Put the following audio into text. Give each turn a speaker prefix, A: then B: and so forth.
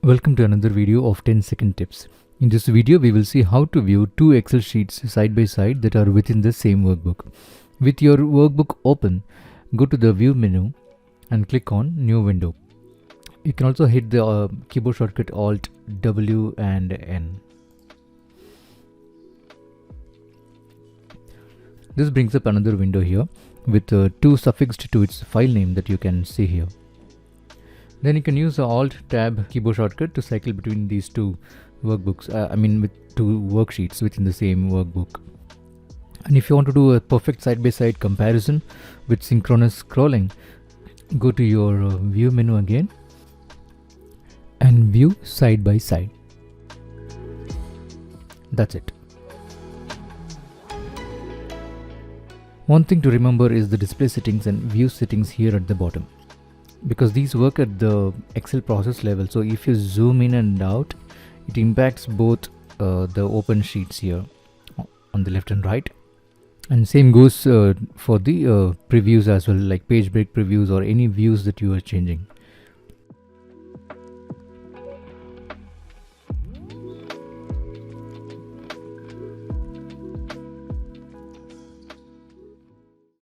A: Welcome to another video of 10-second tips. In this video, we will see how to view two Excel sheets side by side that are within the same workbook. With your workbook open, go to the View menu and click on New Window. You can also hit the keyboard shortcut Alt, W and N. This brings up another window here with two suffixed to its file name that you can see here. Then you can use the Alt Tab keyboard shortcut to cycle between these two workbooks, with two worksheets within the same workbook. And if you want to do a perfect side-by-side comparison with synchronous scrolling, go to your View menu again and view side by side. That's it. One thing to remember is the display settings and view settings here at the bottom, because these work at the Excel process level. So if you zoom in and out, it impacts both the open sheets here on the left and right, and same goes for the previews as well, like page break previews or any views that you are changing.